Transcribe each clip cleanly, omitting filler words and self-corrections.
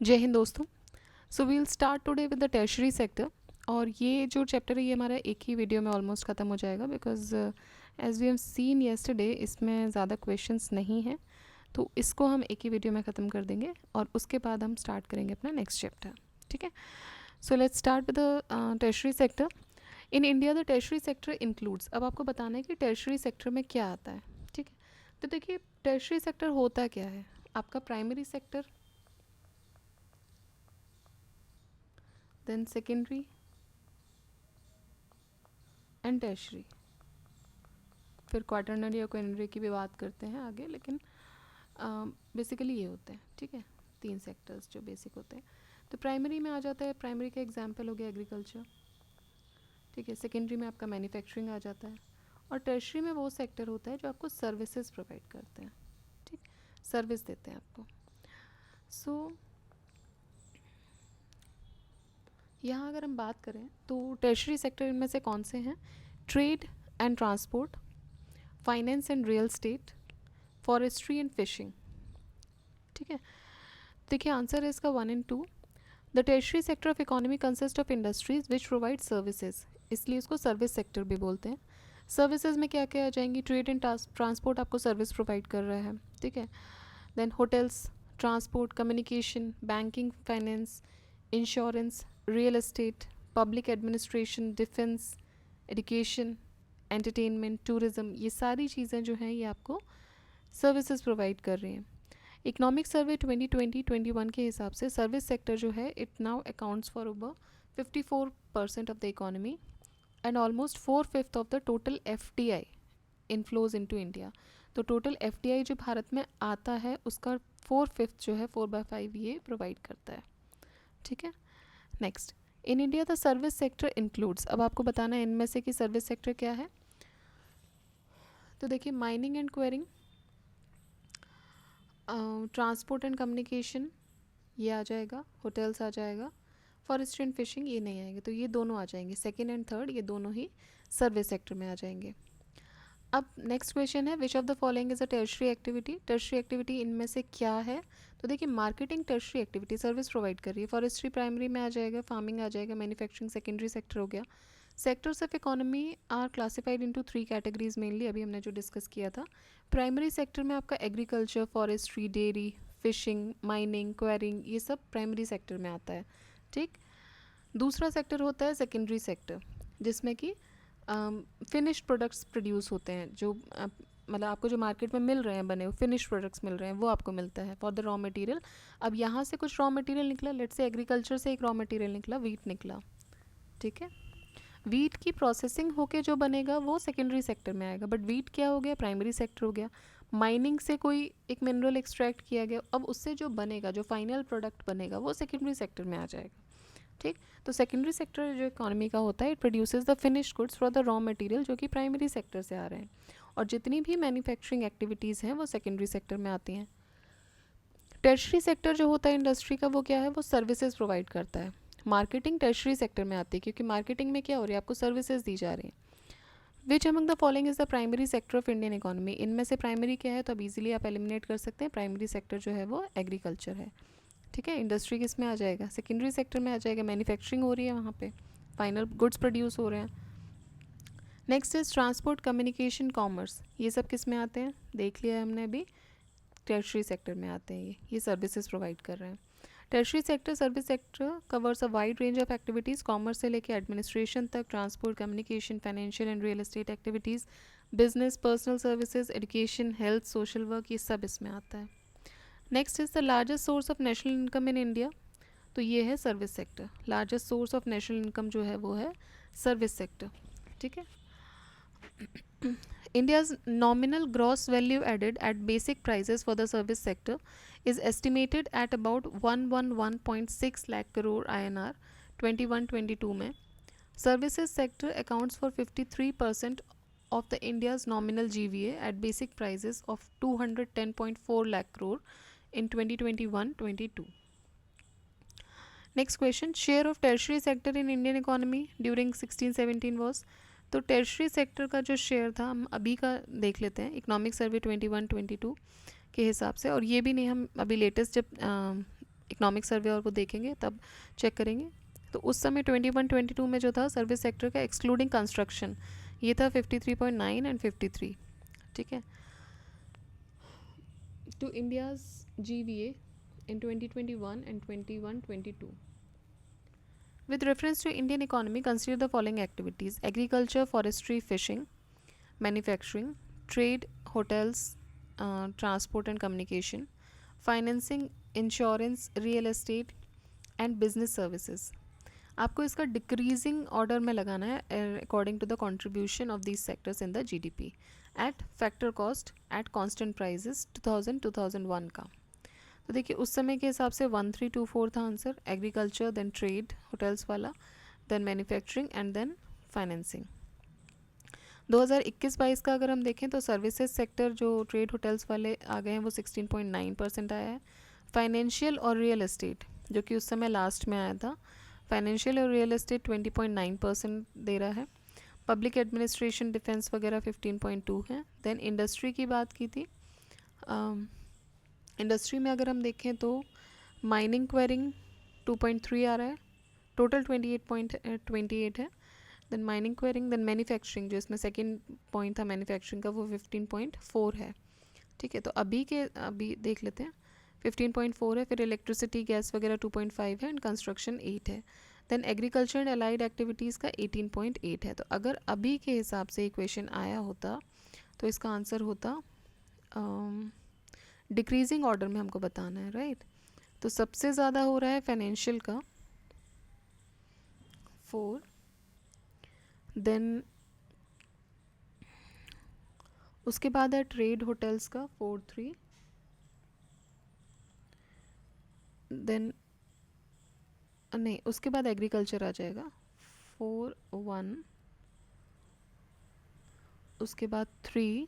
जय हिंद दोस्तों। So we'll start today with the tertiary sector. और ये जो चैप्टर है ये हमारा एक ही वीडियो में ऑलमोस्ट ख़त्म हो जाएगा, because as we have seen yesterday इसमें ज़्यादा क्वेश्चंस नहीं हैं, तो इसको हम एक ही वीडियो में ख़त्म कर देंगे और उसके बाद हम स्टार्ट करेंगे अपना नेक्स्ट चैप्टर। ठीक है, so let's start with the tertiary sector. In India the tertiary sector includes, अब आपको बताना है कि टर्शरी सेक्टर में क्या आता है। ठीक है, तो देखिए टर्शरी सेक्टर होता क्या है। आपका primary sector, then secondary and tertiary, फिर क्वाटरनरी और क्वाटरनरी की भी बात करते हैं आगे, लेकिन बेसिकली ये होते हैं। ठीक है, तीन सेक्टर्स जो बेसिक होते हैं। तो प्राइमरी में आ जाता है, प्राइमरी का एग्जांपल हो गया एग्रीकल्चर। ठीक है, सेकेंडरी में आपका मैन्युफैक्चरिंग आ जाता है, और टर्शरी में वो सेक्टर होता है जो आपको सर्विसेज प्रोवाइड करते हैं। ठीक, सर्विस देते हैं आपको। सो यहाँ अगर हम बात करें तो टर्शरी सेक्टर इनमें से कौन से हैं? Trade and transport, finance and real estate, forestry and fishing. ठीक है, देखिए आंसर है इसका 1 and 2। The tertiary sector of economy consist of industries which provide services, इसलिए इसको सर्विस सेक्टर भी बोलते हैं। सर्विसेज में क्या क्या आ जाएंगी? ट्रेड एंड ट्रांसपोर्ट आपको सर्विस प्रोवाइड कर रहा है। ठीक है, then hotels, transport, communication, banking, finance, insurance, real estate, public administration, defence, education, entertainment, tourism, ये सारी चीज़ें जो हैं ये आपको सर्विसेज प्रोवाइड कर रही हैं। इकोनॉमिक सर्वे 2020-21 के हिसाब से सर्विस सेक्टर जो है it now accounts for over 54% of the economy and almost 4/5 of the total FDI inflows into India. तो टोटल FDI जो भारत में आता है उसका 4/5 जो है 4/5 ये प्रोवाइड करता है। ठीक है, next, in India the service sector includes, अब आपको बताना है इनमें से कि सर्विस सेक्टर क्या है। तो देखिए mining and quarrying, transport and communication ये आ जाएगा, होटल्स आ जाएगा, फॉरेस्ट्री एंड फिशिंग ये नहीं आएंगे, तो ये दोनों आ जाएंगे, सेकेंड एंड थर्ड ये दोनों ही सर्विस सेक्टर में आ जाएंगे। अब नेक्स्ट क्वेश्चन है विच of the following is a tertiary activity. Tertiary activity इनमें से क्या है? तो देखिए marketing tertiary activity service provide कर रही है, फॉरेस्ट्री प्राइमरी में आ जाएगा, फार्मिंग आ जाएगा, मैन्युफैक्चरिंग सेकेंडरी सेक्टर हो गया। Sectors of economy are classified into 3 categories mainly, अभी हमने जो डिस्कस किया था। प्राइमरी सेक्टर में आपका agriculture, forestry, dairy, fishing, mining, quarrying ये सब प्राइमरी सेक्टर में आता है। ठीक, दूसरा सेक्टर होता है सेकेंडरी सेक्टर, जिसमें कि फिनिश्ड प्रोडक्ट्स प्रोड्यूस होते हैं, जो मतलब आपको जो मार्केट में मिल रहे हैं बने हुए फिनिश्ड प्रोडक्ट्स मिल रहे हैं वो आपको मिलता है फॉर द रॉ मटेरियल। अब यहाँ से कुछ रॉ मटेरियल निकला, लेट्स से एग्रीकल्चर से एक रॉ मटेरियल निकला, वीट निकला। ठीक है, वीट की प्रोसेसिंग होके जो बनेगा वो सेकेंडरी सेक्टर में आएगा, बट वीट क्या हो गया? प्राइमरी सेक्टर हो गया। माइनिंग से कोई एक मिनरल एक्सट्रैक्ट किया गया, अब उससे जो बनेगा, जो फाइनल प्रोडक्ट बनेगा वो सेकेंडरी सेक्टर में आ जाएगा। ठीक, तो सेकेंडरी सेक्टर जो इकोनॉमी का होता है it produces the finished goods for the raw material जो कि प्राइमरी सेक्टर से आ रहे हैं, और जितनी भी मैन्युफैक्चरिंग एक्टिविटीज़ हैं वो सेकेंडरी सेक्टर में आती हैं। टर्शरी सेक्टर जो होता है इंडस्ट्री का वो क्या है? वो सर्विसेज प्रोवाइड करता है। मार्केटिंग टर्शरी सेक्टर में आती है, क्योंकि मार्केटिंग में क्या हो रही है? आपको सर्विसेज दी जा रही हैं। विच among the following is the primary sector of Indian economy, इनमें से प्राइमरी क्या है? तो अब इजीली आप एलिमिनेट कर सकते हैं, प्राइमरी सेक्टर जो है वो एग्रीकल्चर है। ठीक है, इंडस्ट्री किस में आ जाएगा? सेकेंडरी सेक्टर में आ जाएगा, मैन्युफैक्चरिंग हो रही है वहाँ पे, फाइनल गुड्स प्रोड्यूस हो रहे हैं। Next is transport, communication, commerce, ये सब किस में आते हैं? देख लिया हमने अभी, टर्शरी सेक्टर में आते हैं ये सर्विसेज प्रोवाइड कर रहे हैं। Tertiary sector service sector covers a wide range of activities, commerce से लेकर एडमिनिस्ट्रेशन तक, transport, communication, financial and real estate activities, business, personal services, education, health, social work, ये सब इसमें आता है। Next is the largest source of national income in India, तो ये है service sector. Largest source of national income जो है वो है सर्विस सेक्टर। ठीक है, India's nominal gross value added at basic prices for the service sector is estimated at about 111.6 lakh crore INR 21-22 में. Services sector accounts for 53% of the India's nominal GVA at basic prices of 210.4 lakh crore in 2021-22. Next question, share of tertiary sector in Indian economy during 16-17 was. तो tertiary sector का जो share था हम अभी का देख लेते हैं, इकोनॉमिक सर्वे 21-22 के हिसाब से, और ये भी नहीं, हम अभी लेटेस्ट जब इकोनॉमिक सर्वे और वो देखेंगे तब चेक करेंगे। तो उस समय 21-22 में जो था सर्विस सेक्टर का एक्सक्लूडिंग कंस्ट्रक्शन ये था 53.9 एंड 53, ठीक है। To India's GVA in 2021 and 21-22. With reference to Indian economy, consider the following activities: agriculture, forestry, fishing, manufacturing, trade, hotels, transport and communication, financing, insurance, real estate and business services. आपको इसका decreasing order में लगाना है according to the contribution of these sectors in the GDP at factor cost at constant prices 2000-2001 का। तो देखिए उस समय के हिसाब से 1324 था answer, agriculture, then trade hotels वाला, then manufacturing and then financing. 2021-22 का अगर हम देखें तो सर्विसेज सेक्टर जो ट्रेड होटल्स वाले आ गए हैं वो 16.9% आया है। फाइनेंशियल और रियल एस्टेट जो कि उस समय लास्ट में आया था, फाइनेंशियल और रियल एस्टेट 20.9% दे रहा है। पब्लिक एडमिनिस्ट्रेशन, डिफेंस वगैरह 15.2 है। देन इंडस्ट्री की बात की थी, इंडस्ट्री में अगर हम देखें तो माइनिंग क्वेरिंग 2.3 आ रहा है, टोटल 28.28 है। Then mining quarrying, then manufacturing जो इसमें सेकंड पॉइंट था मैन्युफैक्चरिंग का वो 15.4 है, ठीक है। तो अभी देख लेते हैं 15.4 है, फिर इलेक्ट्रिसिटी गैस वगैरह 2.5 है एंड कंस्ट्रक्शन 8 है। Then agriculture and allied activities का 18.8 है। तो अगर अभी के हिसाब से इक्वेशन आया होता तो इसका आंसर होता डिक्रीजिंग ऑर्डर में हमको बताना है, राइट। तो सबसे ज़्यादा हो रहा है फाइनेंशियल का 4, देन उसके बाद है ट्रेड होटल्स का 4.3, देन नहीं उसके बाद एग्रीकल्चर आ जाएगा 4.1, उसके बाद 3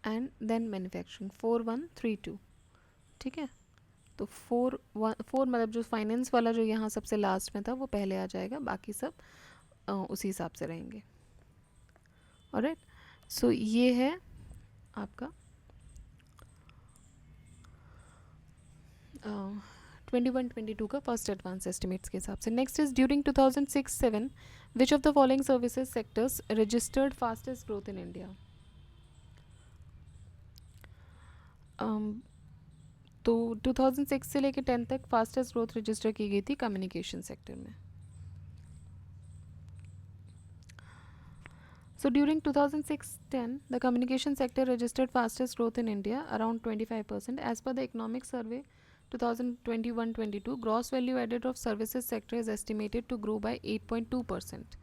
एंड देन मैन्युफैक्चरिंग 4.132, ठीक है। तो 4 मतलब जो फाइनेंस वाला जो यहाँ सबसे लास्ट में था वो पहले आ जाएगा, बाकी सब उसी हिसाब से रहेंगे। ऑलराइट, सो ये है आपका 21-22 का फर्स्ट एडवांस एस्टिमेट्स के हिसाब से। Next is during 2006-7 which of the following services sectors registered fastest growth in India. तो 2006 से लेकर 10 तक फास्टेस्ट ग्रोथ रजिस्टर की गई थी कम्युनिकेशन सेक्टर में। So during 2006-10, the communication sector registered fastest growth in India, around 25%. As per the economic survey 2021-22, gross value added of services sector is estimated to grow by 8.2%.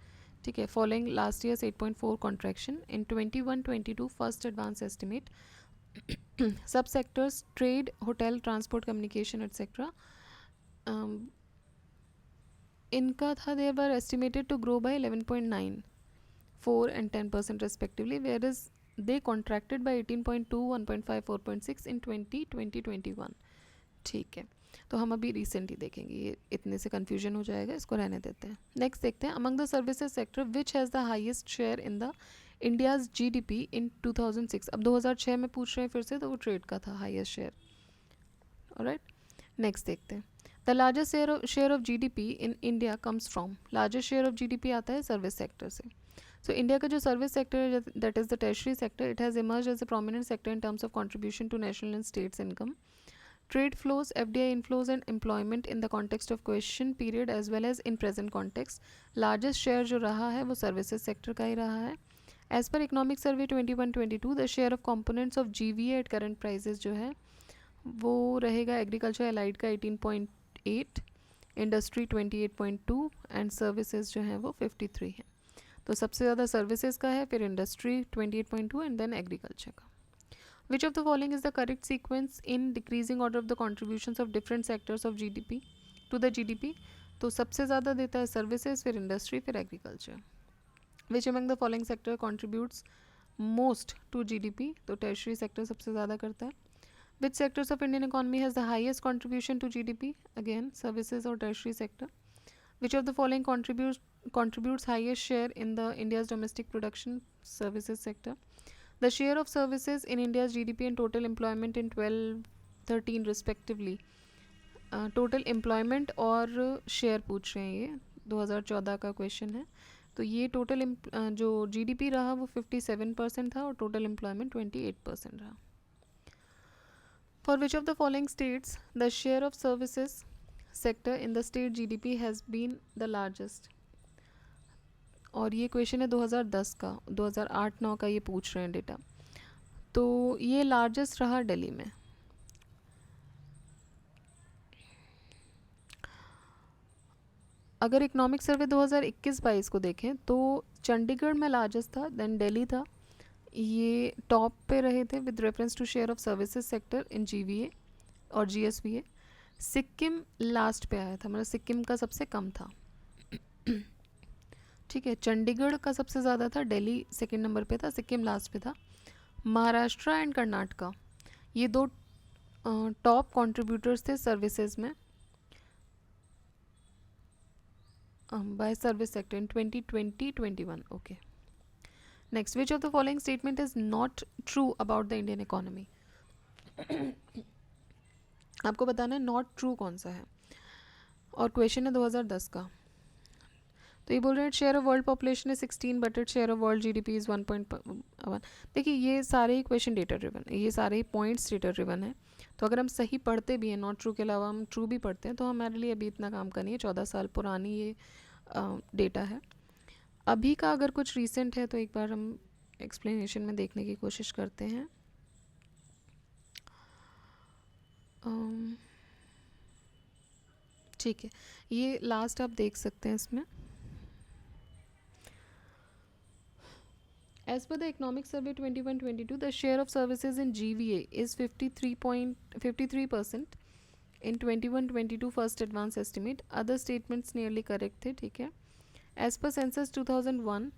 ठीक है, following last year's 8.4 contraction. In 21-22 first advance estimate, subsectors trade, hotel, transport, communication, etc. इनका था they were estimated to grow by 11.9, 4 and 10% respectively, whereas they contracted by 18.2, 1.5, 4.6 in 2020-21, ठीक है। तो हम अभी recently देखेंगे, ये इतने से कन्फ्यूजन हो जाएगा, इसको रहने देते हैं। नेक्स्ट देखते हैं, among the services sector which has the highest share in the India's GDP इन 2006। अब 2006 में पूछ रहे हैं फिर से, तो वो ट्रेड का था हाईएस्ट शेयर। ऑलराइट, नेक्स्ट देखते हैं, the largest share of GDP in India comes from, largest share of GDP आता है सर्विस सेक्टर से। So इंडिया का जो सर्विस सेक्टर है that is the tertiary sector, it has emerge as a prominent sector in terms of contribution to national and states income, trade flows, FDI inflows and employment in the context of question period as well as in present context. Largest share जो रहा है वो services sector का ही रहा है। As per economic survey 21-22 the share of components of GVA at current prices जो है वो रहेगा एग्रीकल्चर एलाइड का 18.8, इंडस्ट्री 28.2 एंड सर्विसेज जो है वो 53 है। तो सबसे ज़्यादा सर्विसेज का है, फिर इंडस्ट्री 28.2 एंड देन एग्रीकल्चर का। Which of the following is the correct sequence in decreasing order of the contributions of different sectors of GDP to the GDP। तो सबसे ज़्यादा देता है सर्विसेज, फिर इंडस्ट्री, फिर agriculture. Which among the following sector contributes most to GDP, तो tertiary sector सबसे ज़्यादा करता है। Which sectors of Indian economy has the highest contribution to GDP, again services और tertiary sector. Which of the following contributes highest share in the India's domestic production, services sector? The share of services in India's GDP and total employment in 12-13 respectively. Total employment और share पूछ रहे हैं, ये 2014 का question है। तो ये total जो जीडीपी रहा वो 57% था और टोटल एम्प्लॉयमेंट 28% रहा। For which of the following states the share of services sector in the state GDP has been the largest. और ये क्वेश्चन है 2010 का, 2008-9 का ये पूछ रहे हैं डेटा। तो ये लार्जेस्ट रहा दिल्ली में। अगर इकोनॉमिक सर्वे 2021-22 को देखें तो चंडीगढ़ में लार्जेस्ट था, देन दिल्ली था, ये टॉप पे रहे थे with reference to share of services sector in GVA और जीएसवीए। सिक्किम लास्ट पे आया था, मतलब सिक्किम का सबसे कम था। ठीक है, चंडीगढ़ का सबसे ज़्यादा था, दिल्ली सेकंड नंबर पे था, सिक्किम लास्ट पे था। महाराष्ट्र एंड कर्नाटका ये दो टॉप कंट्रीब्यूटर्स थे सर्विसेज में bye service sector in 2020-21। Okay, next, which of the following statement is not true about the Indian economy. आपको बताना है नॉट ट्रू कौन सा है, और क्वेश्चन है 2010 का। तो ये बोल रहे हैं शेयर ऑफ वर्ल्ड पॉपुलेशन है 16 but it share of world GDP is 1.1। देखिए ये सारे ही क्वेश्चन डेटा ड्रिवन है, ये सारे ही पॉइंट्स डेटा ड्रिवन है। तो अगर हम सही पढ़ते भी हैं, नॉट ट्रू के अलावा हम ट्रू भी पढ़ते हैं, तो हमारे लिए अभी इतना काम का नहीं है। 14 साल पुरानी ये डेटा है। अभी का अगर कुछ रीसेंट है तो एक बार हम एक्सप्लेनेशन में देखने की कोशिश करते हैं। ठीक है, ये लास्ट आप देख सकते हैं इसमें। As per the Economic Survey 21-22, the share of services in GVA is 53% in 21-22 first advance estimate. Other statements nearly correct थे, ठीक है। As per Census 2001,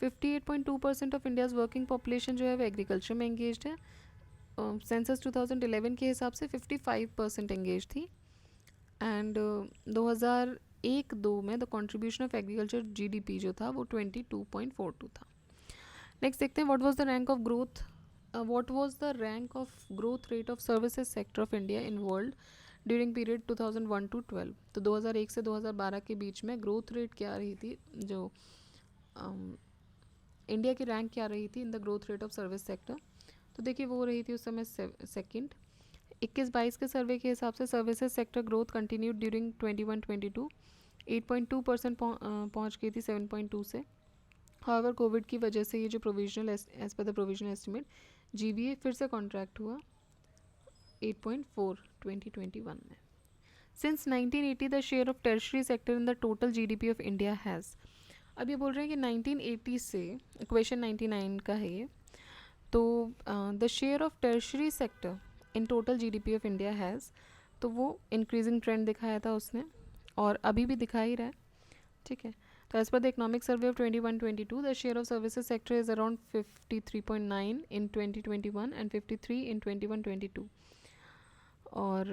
58.2% of India's working population जो है वो एग्रीकल्चर में engaged है। Census 2011 के हिसाब से 55% engaged थी। एंड 2001-2 में the contribution of agriculture GDP जो था वो 22.42 था। नेक्स्ट देखते हैं, what was the rank of growth rate of services sector of India in world during period 2001-12। तो 2001 से 2012 के बीच में ग्रोथ रेट क्या रही थी, जो इंडिया की रैंक क्या रही थी in the growth rate of service sector. तो देखिए वो रही थी उस समय सेकेंड। 21-22 के सर्वे के हिसाब से services sector growth continued during 21-22, 8.2% पहुँच गई थी 7.2 से। हाउएवर कोविड की वजह से ये जो provisional as per the provisional estimate GVA फिर से कॉन्ट्रैक्ट हुआ 8.4 2021 में। Since 1980 the share of tertiary sector in the total GDP of India has. अब ये बोल रहे हैं कि 1980 से, क्वेश्चन 99 का है ये, तो the share of tertiary sector in total GDP of India has, तो वो इंक्रीजिंग ट्रेंड दिखाया था उसने और अभी भी दिखा ही रहा है। ठीक है, तो as per the economic survey of 21-22 the share of services sector is around 53.9 in 2021 and 53 in 21-22। और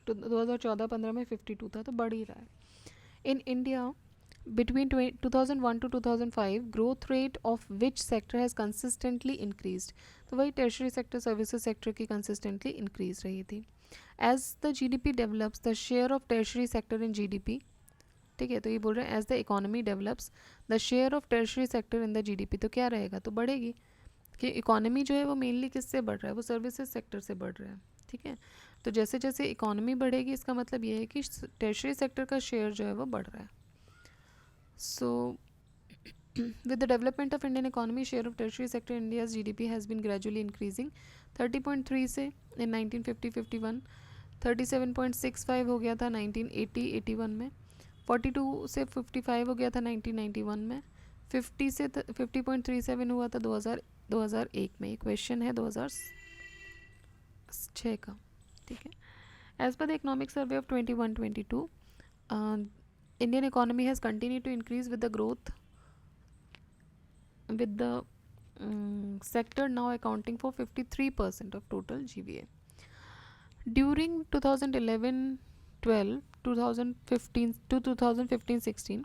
2014-15 में 52 था, तो बढ़ ही रहा है। In India between 2001 to 2005 growth rate of which sector has consistently increased। तो वही टर्शरी सेक्टर सर्विसेज सेक्टर की कंसिस्टेंटली इंक्रीज रही थी। As the GDP develops the share of tertiary sector in GDP. ठीक है, तो ये बोल रहे हैं as the economy develops the share of tertiary sector in the GDP, तो क्या रहेगा, तो बढ़ेगी कि इकोनॉमी जो है वो मेनली किससे बढ़ रहा है, वो सर्विसेज सेक्टर से बढ़ रहा है। ठीक है, तो जैसे जैसे इकोनॉमी बढ़ेगी इसका मतलब ये है कि टर्शरी सेक्टर का शेयर जो है वो बढ़ रहा है। So, with the development of Indian economy, share of tertiary sector in India's GDP has been gradually increasing 30.3 से in 1950-51, 37.65 हो गया था 1980-81 में, 42 से 55 हो गया था 1991 में, 50 से 50.37 हुआ था 2001 में। ये क्वेश्चन है 2006 का। ठीक है, as per the economic survey of 21-22 Indian economy has continued to increase with the growth, with the sector now accounting for 53% of total GVA. During 2011-12, 2015 to 2015-16,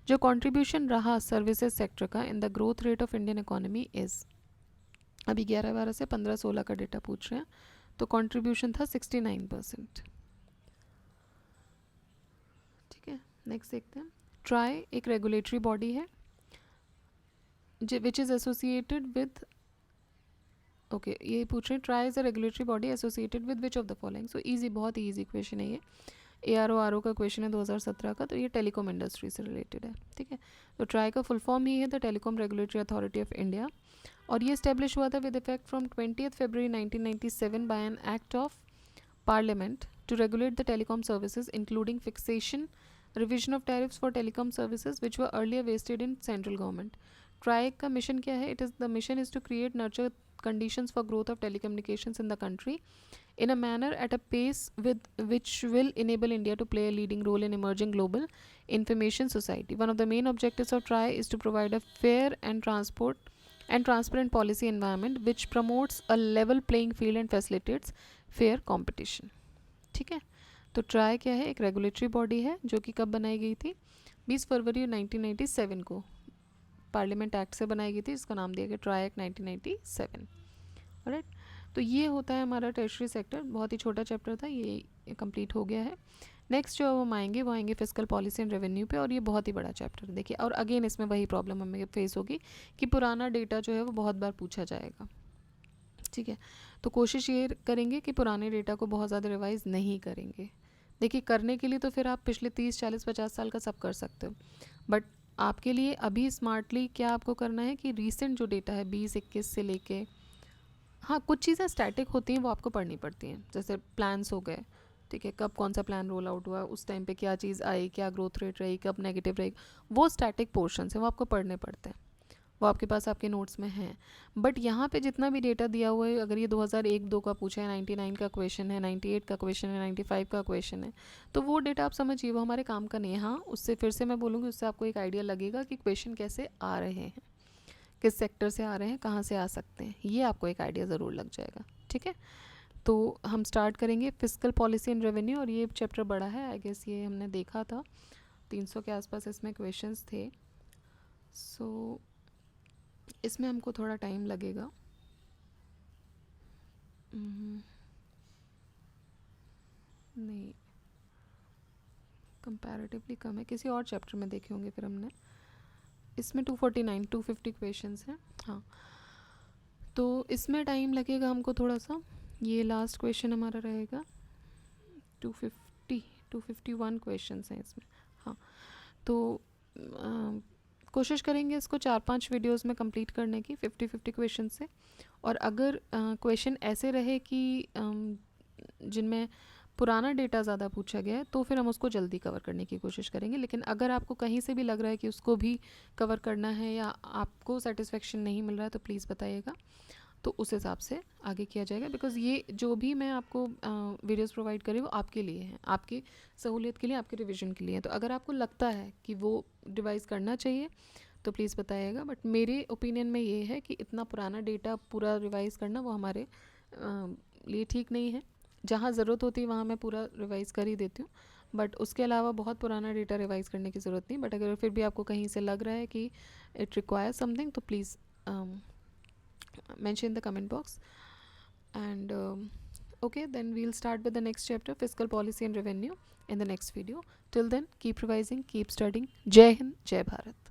जो कंट्रीब्यूशन रहा सर्विसेज सेक्टर का in the growth rate of Indian economy is, अभी 11-12 से 15-16 का data पूछ रहे हैं, तो कंट्रीब्यूशन था 69%। ठीक है, नेक्स्ट देखते हैं। ट्राई एक रेगुलेटरी बॉडी है which is associated with, okay ये पूछ रहे हैं try is a regulatory body associated with which of the following. So easy, बहुत ही ईजी क्वेश्चन है ये, ARO का क्वेश्चन है 2017 का, तो ये टेलीकॉम इंडस्ट्री से रिलेटेड है। ठीक है, तो ट्राई का फुल फॉर्म ही है the telecom regulatory authority of India, और ये इस्टेब्लिश हुआ था with effect from 20 February 1997 by an act of parliament to regulate the telecom services including fixation, revision of tariffs for telecom services which were earlier vested in central government. TRAI का mission क्या है? It is the mission is to create nurture conditions for growth of telecommunications in the country in a manner at a pace with which will enable India to play a leading role in emerging global information society. One of the main objectives of TRAI is to provide a fair and transparent policy environment which promotes a level playing field and facilitates fair competition. ठीक है, तो try क्या है? एक regulatory body है जो कि कब बनाई गई थी? 20 फरवरी 1997 को पार्लियामेंट एक्ट से बनाई गई थी, इसका नाम दिया गया ट्राई एक्ट 1997। राइट, तो ये होता है हमारा टेरिटरी सेक्टर, बहुत ही छोटा चैप्टर था, ये कंप्लीट हो गया है। नेक्स्ट जो हम आएंगे वो आएंगे फिजिकल पॉलिसी एंड रेवेन्यू पे, और ये बहुत ही बड़ा चैप्टर है। देखिए, और अगेन इसमें वही प्रॉब्लम हमें फेस होगी कि पुराना डेटा जो है वो बहुत बार पूछा जाएगा। ठीक है, तो कोशिश ये करेंगे कि पुराने डेटा को बहुत ज़्यादा रिवाइज नहीं करेंगे। देखिए, करने के लिए तो फिर आप पिछले 30, 40, 50 साल का सब कर सकते हो, बट आपके लिए अभी स्मार्टली क्या आपको करना है कि रीसेंट जो डेटा है 20-21 से लेके, हाँ कुछ चीज़ें स्टैटिक होती हैं वो आपको पढ़नी पड़ती हैं, जैसे प्लान्स हो गए। ठीक है, कब कौन सा प्लान रोल आउट हुआ, उस टाइम पे क्या चीज़ आई, क्या ग्रोथ रेट रही, कब नेगेटिव रही, वो स्टैटिक पोर्शंस हैं, वो आपको पढ़ने पड़ते हैं, वो आपके पास आपके नोट्स में हैं। बट यहाँ पे जितना भी डेटा दिया हुआ है, अगर ये 2001-2 का पूछा है, 99 का क्वेश्चन है, 98 का क्वेश्चन है, 95 का क्वेश्चन है, तो वो डेटा आप समझिए वो हमारे काम का नहीं है। हाँ, उससे फिर से मैं बोलूँगी, उससे आपको एक आइडिया लगेगा कि क्वेश्चन कैसे आ रहे हैं, किस सेक्टर से आ रहे हैं, कहाँ से आ सकते हैं, ये आपको एक आइडिया ज़रूर लग जाएगा। ठीक है, तो हम स्टार्ट करेंगे फिजिकल पॉलिसी एंड रेवेन्यू, और ये चैप्टर बड़ा है, आई गेस ये हमने देखा था 300 के आसपास इसमें क्वेश्चंस थे। सो इसमें हमको थोड़ा टाइम लगेगा। नहीं, कंपैरेटिवली कम है, किसी और चैप्टर में देखे होंगे फिर हमने। इसमें 250 क्वेश्चंस हैं। हाँ, तो इसमें टाइम लगेगा हमको थोड़ा सा। ये लास्ट क्वेश्चन हमारा रहेगा, 251 क्वेश्चंस हैं इसमें। हाँ, तो कोशिश करेंगे इसको 4-5 वीडियोस में कंप्लीट करने की, 50-50 क्वेश्चन से। और अगर क्वेश्चन ऐसे रहे कि जिनमें पुराना डेटा ज़्यादा पूछा गया है, तो फिर हम उसको जल्दी कवर करने की कोशिश करेंगे। लेकिन अगर आपको कहीं से भी लग रहा है कि उसको भी कवर करना है या आपको सेटिस्फेक्शन नहीं मिल रहा है, तो प्लीज़ बताइएगा, तो उस हिसाब से आगे किया जाएगा। बिकॉज़ ये जो भी मैं आपको वीडियोस प्रोवाइड करी वो आपके लिए हैं, आपकी सहूलियत के लिए, आपके रिवीजन के लिए। तो अगर आपको लगता है कि वो रिवाइज़ करना चाहिए तो प्लीज़ बताइएगा। बट मेरे ओपिनियन में ये है कि इतना पुराना डेटा पूरा रिवाइज़ करना वो हमारे लिए ठीक नहीं है। जहाँ ज़रूरत होती है वहाँ मैं पूरा रिवाइज़ कर ही देती हूँ, बट उसके अलावा बहुत पुराना डेटा रिवाइज़ करने की ज़रूरत नहीं। बट अगर फिर भी आपको कहीं से लग रहा है कि इट रिक्वायर्स समथिंग, तो please mention in the comment box. And okay, then we'll start with the next chapter, fiscal policy and revenue, in the next video. Till then, keep revising, keep studying. Jai Hind, Jai Bharat.